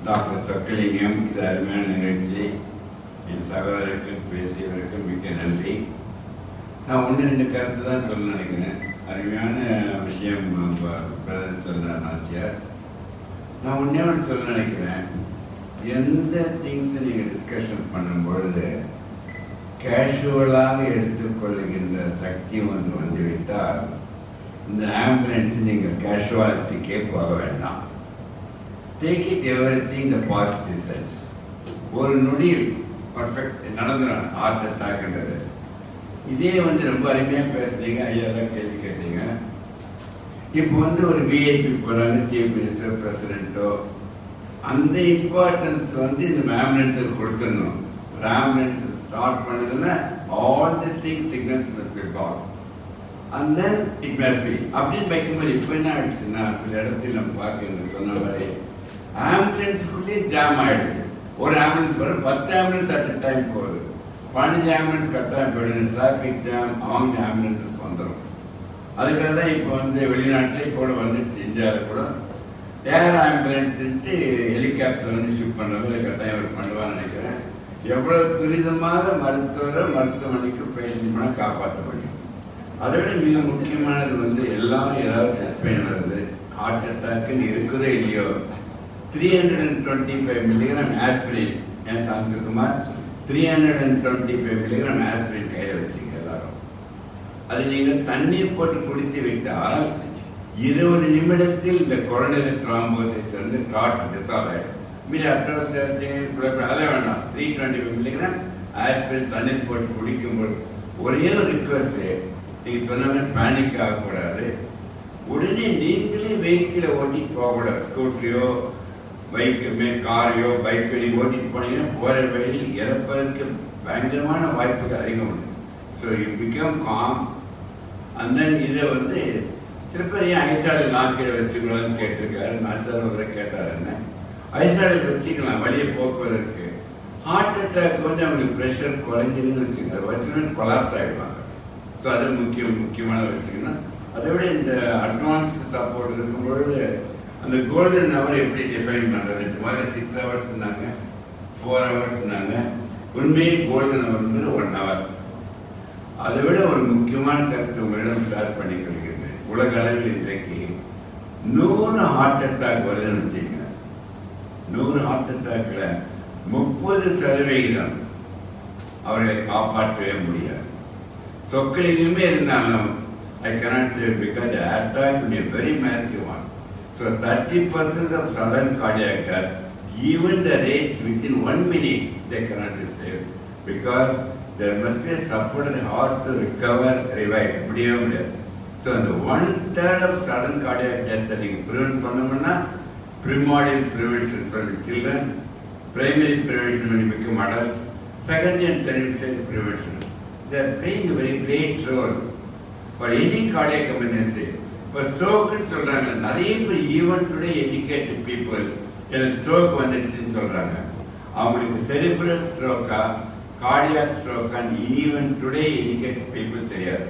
Doctor Chockalingam. இது அருமையான நிகழ்ச்சி. என் சகோதரருக்கு பேசியவருக்கு மிக்க நன்றி. நான் ஒன்று ரெண்டு கருத்து தான் சொல்ல நினைக்கிறேன். அருமையான விஷயம் பிரதர் சொன்னார் நாச்சியார். நான் ஒன்றே ஒன்று சொல்ல நினைக்கிறேன். எந்த திங்ஸை நீங்கள் டிஸ்கஷன் பண்ணும்பொழுது கேஷுவலாக எடுத்துக்கொள்ளுகின்ற சக்தி ஒன்று வந்துவிட்டால் இந்த ஆம்புலன்ஸ் நீங்கள் கேஷுவாலிட்டிக்கே போக வேண்டாம். Take it everything the positive sense. ஒரு நொடியில் பர்ஃபெக்ட் நடந்துடும் ஹார்ட் அட்டாக்ன்றது. இதே ரொம்ப அருமையாக பேசுனீங்க, ஐயா தான் கேள்வி கேட்டீங்க. இப்போ ஒரு விஐபி போகிறாங்க, சீஃப் மினிஸ்டர் பிரசிடென்ட்டோ, அந்த இம்பார்ட்டன்ஸ் இந்த ஆம்புலன்ஸுக்கு கொடுத்துடணும். ஒரு ஆம்புலன்ஸ் ஸ்டார்ட் பண்ணுதுன்னா all the things signals must be dark and then it must be அப்படின்னு வைக்கும்போது இப்போ என்ன ஆயிடுச்சுன்னா சில இடத்துல நம்ம பார்க்க சொன்ன மாதிரி ஆம்புலன்ஸுக்குள்ளேயே ஜாம் ஆகிடுது. ஒரு ஆம்புலன்ஸ் போகிற 10 ஆம்புலன்ஸ் அட் அ டைம் போகுது. 15 ஆம்புலன்ஸ் கட்டாயம் போயிடுது. டிராஃபிக் ஜாம் அவங்க ஆம்புலன்ஸஸ் வந்துடும். அதுக்காக தான் இப்போ வெளிநாட்டில் இப்போ வந்துடுச்சு. இந்தியாவில் கூட ஏர் ஆம்புலன்ஸுன்ட்டு ஹெலிகாப்டர் ஷிப் பண்ணுறது கட்டாயம் பண்ணுவான்னு நினைக்கிறேன். எவ்வளோ துரிதமாக மருத்துவமனைக்கு பேசினா காப்பாற்ற முடியும். அதை விட மிக முக்கியமானது எல்லாரும் ஏதாவது செஸ்ட் பெயின் வருது, ஹார்ட் அட்டாக்குன்னு இருக்குதோ இல்லையோ, 325 மில்லிகிராம் ஆஸ்பிரின், ஏன் சாந்திக்குமார் 325 மில்லிகிராம் ஆஸ்பிரின் கையில் வச்சுங்க எல்லாரும். அது நீங்கள் தண்ணீர் போட்டு குடித்து விட்டால் 20 நிமிடத்தில் இந்த கொரோனரி த்ராம்போசிஸ் கிளாட் டிசால்வ் ஆகிடும். மீது அட்ரோஸ்டாட்டின் அதெல்லாம் வேண்டாம். 325 மில்லிகிராம் ஆஸ்பிரின் தண்ணீர் போட்டு குடிக்கும்போது ஒரே ஒரு ரிக்வஸ்ட்டு, நீங்கள் சொன்ன மாதிரி பேனிக் ஆகக்கூடாது. உடனே நீங்களே வெஹிக்கிளை ஓட்டிட்டு போகக்கூடாது. ஸ்கூட்டரையோ காரையோ பைக்கோ நீங்கள் ஓட்டிட்டு போனீங்கன்னா போகிற வழியில் இறப்பதற்கு பயங்கரமான வாய்ப்புகள் அதிகம் உண்டு. So you become com. அந்த இதை சில பேர் ஏன் ஐசாலில் நாக்கீழே வச்சுக்கலாம்னு கேட்டிருக்காரு. நாச்சார் அவரை கேட்டார், என்ன ஐசாலில் வச்சுக்கலாம் வழியை போக்குவதற்கு. ஹார்ட் அட்டாக் அவங்களுக்கு ப்ரெஷர் குறைஞ்சதுன்னு வச்சுக்கோங்க, அதை வச்சுன்னா கொலாப்ஸ் ஆகிடுவாங்க. ஸோ அது முக்கியமான வச்சுக்கணும். அதை விட இந்த அட்வான்ஸ்டு சப்போர்ட் இருக்கும்பொழுது அந்த கோல்டன் ஹவர் எப்படி டிஃபைன் பண்ணுறது? மாதிரி 6 ஹவர்ஸ்னாங்க, 4 ஹவர்ஸ்னாங்க. உண்மையே கோல்டன் ஹவர் 1 ஹவர். அதை விட ஒரு முக்கியமான கருத்து உங்களிடம் ஷேர் பண்ணிக்கொள்கிறேன். உலக அளவில் இன்றைக்கு 100 ஹார்ட் அட்டாக் வருதுன்னு வச்சுக்கோங்க. 100 ஹார்ட் அட்டாக்ல 30% அவர்களை காப்பாற்றவே முடியாது. சொக்கலிங்கமே இருந்தாலும் I cannot say it because the attack will be a very massive one. So 30% of sudden cardiac death, even the rates within 1 minute, they cannot be saved because there must be a supported heart to recover, revive. So the 1/3 of sudden cardiac death that you prevent பண்ணணும்னா primordial prevention for the children, primary prevention when you become adults, secondary and tertiary prevention. They are playing a very great role for any cardiac emergency. இப்போ ஸ்ட்ரோக்குன்னு சொல்கிறாங்க. நிறைய பேர் even today educated people எனக்கு stroke வந்துடுச்சுன்னு சொல்கிறாங்க. அவங்களுக்கு cerebral ஸ்ட்ரோக்கா cardiac ஸ்ட்ரோக்கான்னு ஈவன் டுடே எஜுகேட்டட் பீப்புள் தெரியாது.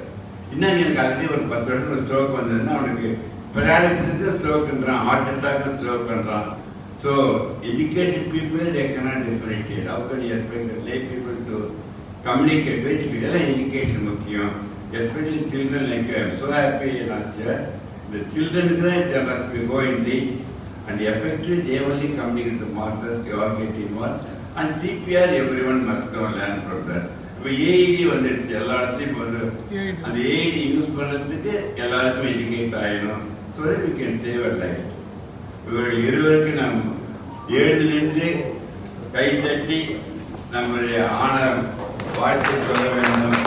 இன்னும் எனக்கு ஆல்ரெடி ஒரு 10 வருஷம் ஸ்ட்ரோக் வந்ததுன்னா அவனுக்கு பெராலிசிஸுக்கு ஸ்ட்ரோக்குன்றான், ஹார்ட் அட்டாக்கு ஸ்ட்ரோக் பண்ணுறான். So educated people they cannot differentiate. How can you expect the lay people to communicate very difficult? எல்லாம் எஜுகேஷன் முக்கியம். Especially children, like I am so happy Nachiar, the children they must be going reach and effectively they only communicate the masters, they all get involved, and CPR everyone must go learn from that. இப்போ AED வந்துடுச்சு எல்லா இடத்துலையும். அந்த AED use பண்ணுறதுக்கு எல்லாருக்கும் educate ஆகிடும். So that we can save a life. இவர்கள் இருவருக்கு நாம் எழுந்து நின்று கைத்தட்டி நம்முடைய ஆனர் வாழ்த்து சொல்ல வேண்டும்.